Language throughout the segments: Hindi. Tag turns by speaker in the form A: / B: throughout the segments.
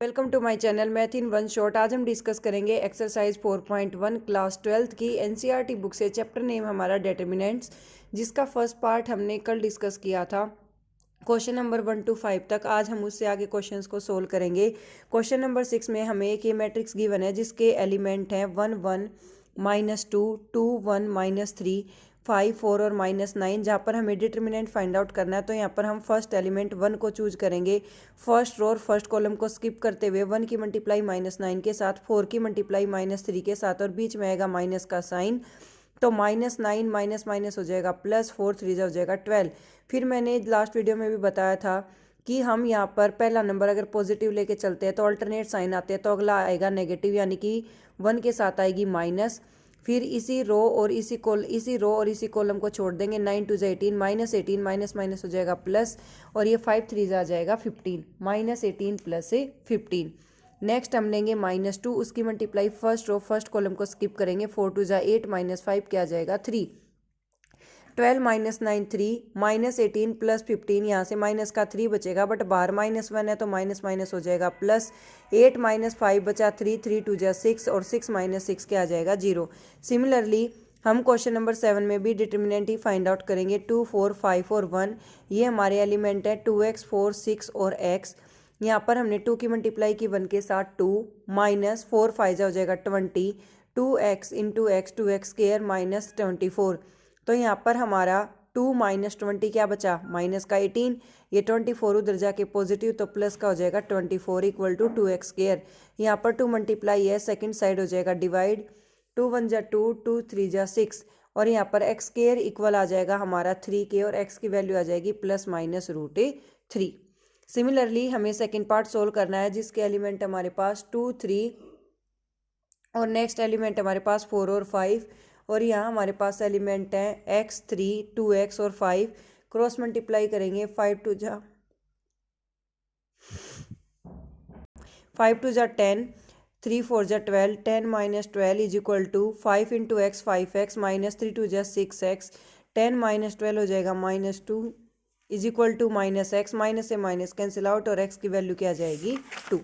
A: Welcome to my channel math in one shot. आज हम डिस्कस करेंगे एक्सरसाइज 4.1 क्लास 12th की एनसीईआरटी बुक से। चैप्टर नेम हमारा डिटरमिनेंट्स, जिसका फर्स्ट पार्ट हमने कल डिस्कस किया था क्वेश्चन नंबर 1 to 5 तक। आज हम उससे आगे क्वेश्चंस को सोल्व करेंगे। क्वेश्चन नंबर 6 में हमें एक ये मैट्रिक्स गिवन है जिसके एलिमेंट हैं 1 1 -2 2 1 -3 5 4 और -9, जहाँ पर हमें डिटर्मिनेंट फाइंड आउट करना है। तो यहाँ पर हम फर्स्ट एलिमेंट 1 को चूज करेंगे। फर्स्ट रो और फर्स्ट कॉलम को स्किप करते हुए 1 की मल्टीप्लाई -9 के साथ, 4 की मल्टीप्लाई -3 के साथ, और बीच में आएगा माइनस का साइन। तो -9 माइनस माइनस हो जाएगा प्लस, 4 3 हो जाएगा 12। फिर मैंने लास्ट वीडियो में भी बताया था कि हम यहाँ पर पहला नंबर अगर पॉजिटिव लेके चलते हैं तो अल्टरनेट साइन आते हैं, तो अगला आएगा नेगेटिव, यानी कि 1 के साथ आएगी माइनस। फिर इसी रो और इसी कॉलम को छोड़ देंगे। 9 2 18 -18 माइनस माइनस हो जाएगा प्लस, और ये 5 3 आ जाएगा 15, -18 प्लस 15। नेक्स्ट हम लेंगे -2, उसकी multiply first row first column को स्किप करेंगे। 4 2 8 -5 क्या जाएगा 3। 12 -9 3 -18 प्लस 15, यहाँ से माइनस का 3 बचेगा, बट बाहर -1 है तो माइनस माइनस हो जाएगा प्लस। 8 -5 बचा 3 3 2 6, और 6 -6 क्या आ जाएगा 0। सिमिलरली हम क्वेश्चन नंबर 7 में भी डिटर्मिनेंट ही फाइंड आउट करेंगे। 2 4 5 और 1 ये हमारे एलिमेंट है। 2x 4 6 और x। यहाँ पर हमने 2 की मल्टीप्लाई की 1 के साथ 2 माइनस 4 5 हो जाएगा 20, 2x into x 2x square -24। तो यहाँ पर हमारा 2 -20 क्या बचा, माइनस का 18। ये 24 उधर जाके पॉजिटिव, तो प्लस का हो जाएगा 24 इक्वल टू 2x स्क्वायर। यहाँ पर 2 मल्टीप्लाई है, सेकंड साइड हो जाएगा डिवाइड। 2 1 जा 2 2 3 जा 6, और यहाँ पर x स्क्वायर इक्वल आ जाएगा हमारा 3 के, और x की वैल्यू आ जाएगी +-√3। सिमिलरली हमें सेकेंड पार्ट सोल्व करना है, जिसके एलिमेंट हमारे पास 2 3 और नेक्स्ट एलिमेंट हमारे पास 4 और 5, और यहाँ हमारे पास एलिमेंट है x 3 2x और 5। क्रॉस मल्टीप्लाई करेंगे। 5 2 जा 10, 3 4 जा 12, 10 - 12 is equal to 5 into x 5x -3 2 जा 6x, 10 - 12 हो जाएगा -2 is equal to -x, minus से माइनस कैंसिल आउट, और x की वैल्यू क्या आ जाएगी 2।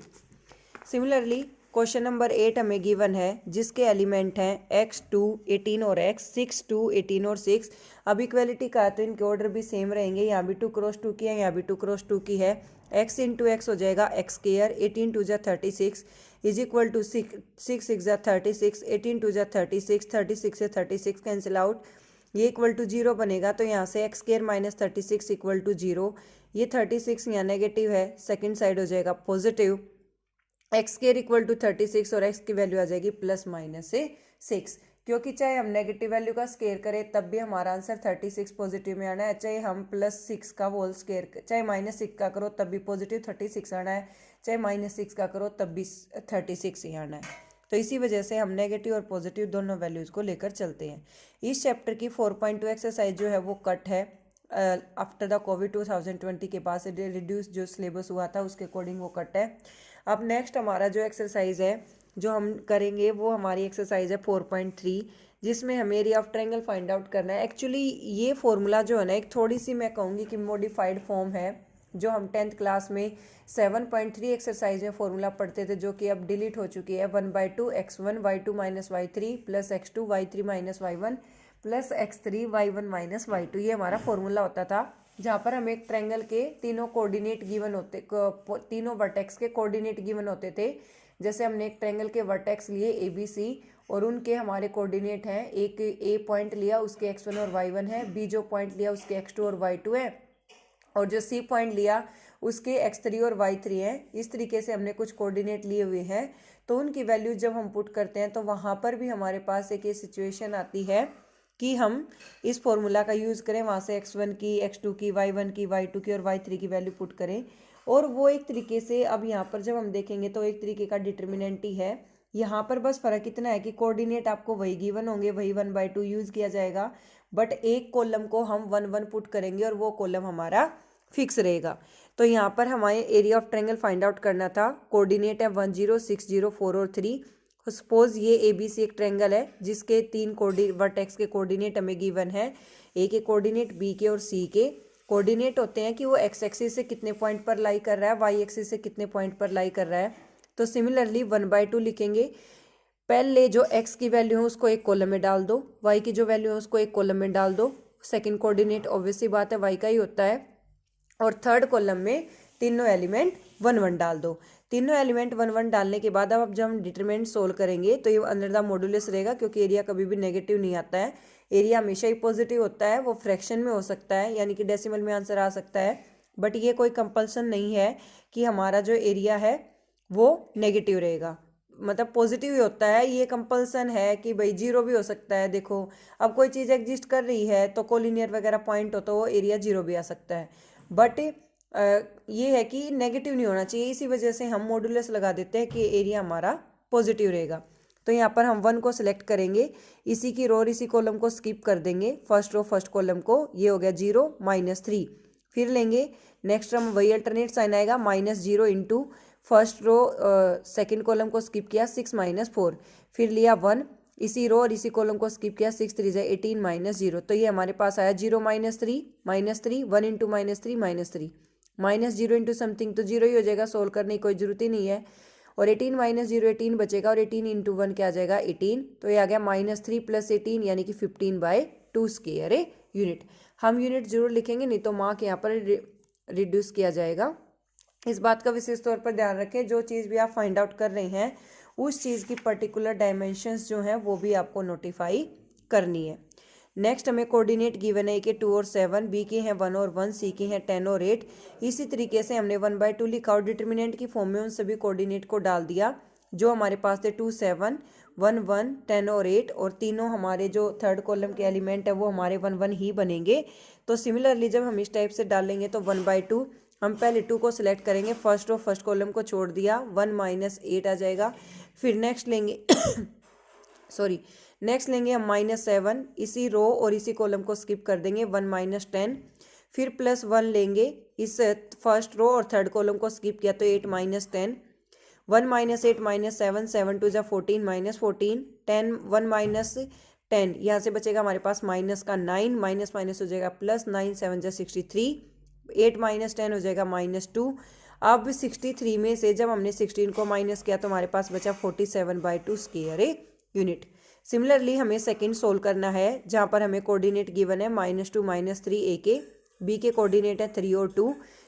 A: सिमिलरली क्वेश्चन नंबर 8 हमें गिवन है, जिसके एलिमेंट हैं x 2 18 और x 6 2 18 और 6। अब इक्वलिटी का है तो इनके ऑर्डर भी सेम रहेंगे। यहाँ भी 2 क्रॉस 2 की है, यहाँ भी 2 क्रॉस 2 की है। x इंटू एक्स हो जाएगा x स्क्वायर, 18 2 जा 36 इज इक्वल टू 6 6 जा 36, 18 2 जा 36, 36 से 36 कैंसिल आउट, ये इक्वल टू 0 बनेगा। तो यहाँ से x स्क्वायर -36 इक्वल टू 0। ये 36 यहाँ नेगेटिव है, सेकेंड साइड हो जाएगा positive. X square equal to 36, और x की वैल्यू आ जाएगी +-6, क्योंकि चाहे हम नेगेटिव वैल्यू का स्क्वायर करें तब भी हमारा आंसर 36 पॉजिटिव में आना है। चाहे हम +6 का होल स्क्वायर, चाहे -6 का करो तब भी पॉजिटिव 36 आना है, चाहे -6 का करो तब भी 36 ही आना है। तो इसी वजह से हम नेगेटिव और पॉजिटिव दोनों वैल्यूज को लेकर चलते हैं। इस चैप्टर की 4.2 एक्सरसाइज जो है वो कट है। आफ्टर द कोविड 2020 के बाद से रिड्यूस जो सिलेबस हुआ था उसके अकॉर्डिंग वो कट है। अब नेक्स्ट हमारा जो एक्सरसाइज है जो हम करेंगे वो हमारी एक्सरसाइज है 4.3, जिसमें हमें area of triangle find out करना है। एक्चुअली ये फॉर्मूला जो है ना, एक थोड़ी सी मैं कहूँगी कि मॉडिफाइड फॉर्म है, जो हम 10th क्लास में 7.3 एक्सरसाइज में फॉर्मूला पढ़ते थे, जो कि अब डिलीट हो चुकी है। 1/2 x1 y2 - y3 plus x2 y3 - y1 plus x3 y1 - y2, ये हमारा फॉर्मूला होता था, जहाँ पर हमें एक ट्रायंगल के तीनों कोऑर्डिनेट गिवन होते, तीनों वर्टेक्स के कोऑर्डिनेट गिवन होते थे। जैसे हमने एक ट्रायंगल के वर्टेक्स लिए ABC, और उनके हमारे कोऑर्डिनेट हैं, एक A पॉइंट लिया उसके x1 और y1 है, B जो पॉइंट लिया उसके x2 और y2 है, और जो C पॉइंट लिया उसके x3 और y3 है। इस तरीके से हमने कुछ कोऑर्डिनेट लिए हुए हैं। तो उनकी वैल्यू जब हम पुट करते हैं तो वहाँ पर भी हमारे पास एक ये सिचुएशन आती है कि हम इस फॉर्मूला का यूज़ करें, वहाँ से x1 की, x2 की, y1 की, y2 की और y3 की वैल्यू पुट करें। और वो एक तरीके से, अब यहाँ पर जब हम देखेंगे तो एक तरीके का डिटर्मिनेंट ही है। यहाँ पर बस फ़र्क इतना है कि कोऑर्डिनेट आपको वही गिवन होंगे, वही 1/2 यूज़ किया जाएगा, बट एक कॉलम को हम 1 1 पुट करेंगे और वो कॉलम हमारा फिक्स रहेगा। तो यहाँ पर हमारे area of triangle find out करना था। कोऑर्डिनेट है 1 0 6 0 4 और 3। सपोज ये ABC एक ट्रायंगल है जिसके 3 वर्टेक्स के कोऑर्डिनेट हमें गिवन है, A के कोऑर्डिनेट, B के और C के। कोऑर्डिनेट होते हैं कि वो एक्स एक्सिस से कितने पॉइंट पर लाई कर रहा है, वाई एक्सिस से कितने पॉइंट पर लाई कर रहा है। तो सिमिलरली 1/2 लिखेंगे। पहले जो x की वैल्यू है उसको एक कॉलम में डाल दो, y की जो वैल्यू है उसको एक कॉलम में डाल दो। सेकंड कोऑर्डिनेट ऑब्वियसली बात है y का ही होता है। और थर्ड कॉलम में तीनों एलिमेंट 1 1 डाल दो। तीनों एलिमेंट 1 1 डालने के बाद अब जब हम डिटरमिनेंट सोल्व करेंगे तो ये अंडर द मॉडुलस रहेगा, क्योंकि एरिया कभी भी नेगेटिव नहीं आता है, एरिया हमेशा ही पॉजिटिव होता है। वो फ्रैक्शन में हो सकता है, यानी कि डेसिमल में आंसर आ सकता है, बट ये कोई कंपल्सन नहीं है कि हमारा जो एरिया है वो नेगेटिव रहेगा, मतलब पॉजिटिव ही होता है। ये कंपल्सन है कि भाई जीरो भी हो सकता है। देखो अब कोई चीज़ एग्जिस्ट कर रही है तो कोलिनियर वगैरह पॉइंट हो तो वो एरिया जीरो भी आ सकता है, बट ये है कि नेगेटिव नहीं होना चाहिए। इसी वजह से हम मॉडुलस लगा देते हैं कि एरिया हमारा पॉजिटिव रहेगा। तो यहाँ पर हम 1 को सिलेक्ट करेंगे, इसी की रो और इसी कॉलम को स्किप कर देंगे, फर्स्ट रो फर्स्ट कॉलम को, ये हो गया 0 -3। फिर लेंगे नेक्स्ट हम वही अल्टरनेट साइन आएगा -0 into first row second column को स्किप किया 6 -4, फिर लिया 1, इसी रो और इसी कॉलम को स्किप किया 6 3 18 -0। तो ये हमारे पास आया 0 -3 -3, 1 इंटू -3 -3, -0 इंटू समथिंग तो 0 ही हो जाएगा, सोल्व करने की कोई जरूरत ही नहीं है। और 18 -0 18 बचेगा, और 18 इंटू 1 क्या आ जाएगा 18, तो ये आ गया -3 + 18 यानी कि 15/2 स्क्वायर यूनिट। हम यूनिट जरूर लिखेंगे, नहीं तो मार्क यहाँ पर रिड्यूस किया जाएगा। इस बात का विशेष तौर पर ध्यान रखें, जो चीज़ भी आप फाइंड आउट कर रहे हैं उस चीज़ की पर्टिकुलर डायमेंशंस जो हैं वो भी आपको नोटिफाई करनी है। नेक्स्ट हमें कोऑर्डिनेट गिवन है A के 2 और 7, B के हैं 1 और 1, C के हैं 10 और 8। इसी तरीके से हमने 1/2 लिखा और डिटर्मिनेंट की फॉर्म में उन सभी कोऑर्डिनेट को डाल दिया जो हमारे पास थे, 2 7 1 1 10 और 8, और तीनों हमारे जो थर्ड कॉलम के एलिमेंट है वो हमारे 1 1 ही बनेंगे। तो सिमिलरली जब हम इस टाइप से डालेंगे तो 1/2 हम पहले 2 को सिलेक्ट करेंगे, फर्स्ट रो फर्स्ट कॉलम को छोड़ दिया, 1 -8 आ जाएगा। फिर नेक्स्ट लेंगे सॉरी नेक्स्ट लेंगे हम -7, इसी रो और इसी कॉलम को स्किप कर देंगे, 1 -10, फिर +1 लेंगे, इस फर्स्ट रो और थर्ड कॉलम को स्किप किया तो 8 -10, 1 -8 -7, 7 2 14 -14, 10 1 -10, यहाँ से बचेगा हमारे पास माइनस का 9, माइनस माइनस हो जाएगा प्लस, 9 7 63, 8 -10 हो जाएगा -2। अब 63 में से जब हमने 16 को माइनस किया तो हमारे पास बचा 47/2 स्क्वायर यूनिट। सिमिलरली हमें सेकंड सोल्व करना है, जहाँ पर हमें कोऑर्डिनेट गिवन है -2 -3 A के, B के कोऑर्डिनेट है 3 और 2,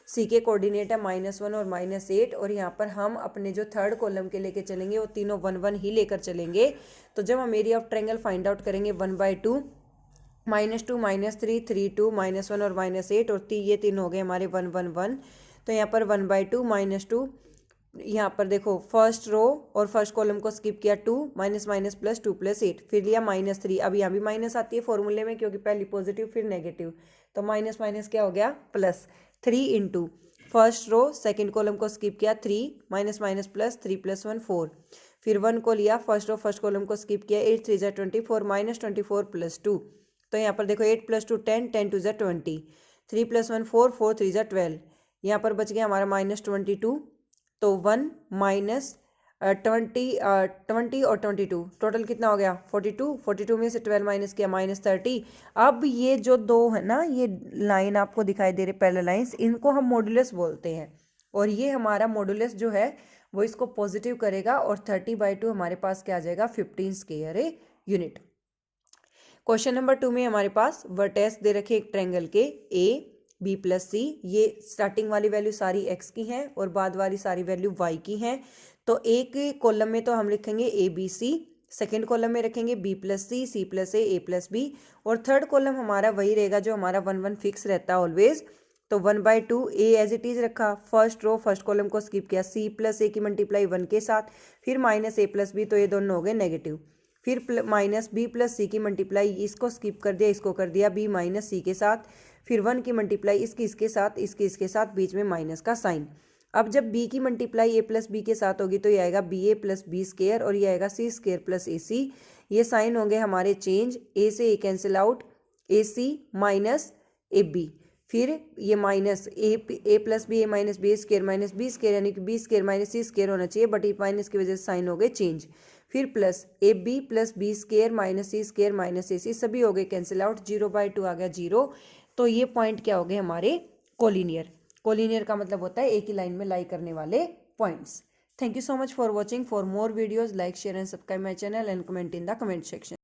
A: C के कोऑर्डिनेट है -1 और -8, और यहाँ पर हम अपने जो थर्ड कॉलम के लेके चलेंगे वो तीनों 1 1 ही लेकर चलेंगे। तो जब हम area of triangle find out करेंगे 1/2 -2 -3 3 2 -1 और -8, और ये तीन हो गए हमारे 1 1 1। तो यहाँ पर 1/2 -2, यहाँ पर देखो फर्स्ट रो और फर्स्ट कॉलम को स्किप किया 2 माइनस माइनस प्लस 2 + 8, फिर लिया -3। अब यहाँ भी माइनस आती है फॉर्मूले में क्योंकि पहली पॉजिटिव फिर नेगेटिव, तो माइनस माइनस क्या हो गया plus, 3 into first row second column को स्किप किया 3 माइनस माइनस प्लस 3 + 1 4, फिर 1 को लिया फर्स्ट रो फर्स्ट कॉलम को स्किप किया 8 3 24 -24 + 2। तो यहाँ पर देखो 8 + 2 10 10 2 20, 3 + 1 4 4 3 12, यहाँ पर बच गया हमारा -22। तो 1 -20 20 और 22 टोटल कितना हो गया 42, 42 में से 12 माइनस किया -30। अब ये जो दो है ना, ये लाइन आपको दिखाई दे रहे पैरेलल लाइंस, इनको हम मॉडुलस बोलते हैं, और ये हमारा मॉडुलस जो है वो इसको पॉजिटिव करेगा, और 30/2 हमारे पास क्या आ जाएगा 15 स्क्वायर यूनिट। क्वेश्चन नंबर 2 में हमारे पास वर्टेक्स दे रखे एक ट्रायंगल के A B + C, ये स्टार्टिंग वाली वैल्यू सारी x की हैं और बाद वाली सारी वैल्यू y की हैं। तो एक कॉलम में तो हम लिखेंगे ABC, सेकेंड कॉलम में रखेंगे B + C C + A + B, और थर्ड कॉलम हमारा वही रहेगा जो हमारा 1 1 फिक्स रहता है ऑलवेज। तो 1/2 A एज इट इज रखा, फर्स्ट रो फर्स्ट कॉलम को स्किप किया, C + A की मल्टीप्लाई 1 के साथ, फिर -A + B, तो ये दोनों हो गए नेगेटिव, फिर -B + C की मल्टीप्लाई, इसको स्किप कर दिया, इसको कर दिया B - C के साथ, फिर 1 की मल्टीप्लाई इसकी इसके साथ, इसकी इसके साथ, बीच में माइनस का साइन। अब जब B की मल्टीप्लाई A + B के साथ होगी तो ये आएगा BA + B स्क्वायर, और ये आएगा C स्क्वायर + AC। ये साइन होंगे हमारे चेंज, A से A cancel out, AC - AB, फिर ये minus A + B A - B square - B square, यानी कि B स्क्वायर - C स्क्वायर होना चाहिए, बट ये माइनस की वजह से साइन हो गए चेंज, फिर plus AB + B square - C square - AC, सभी हो गए कैंसिल आउट, 0/2 आ गया 0। तो ये पॉइंट क्या हो गए हमारे कोलिनियर। कोलिनियर का मतलब होता है एक ही लाइन में लाई करने वाले points. Thank you so much for watching. For more videos, like, share and subscribe my channel and comment in the comment section.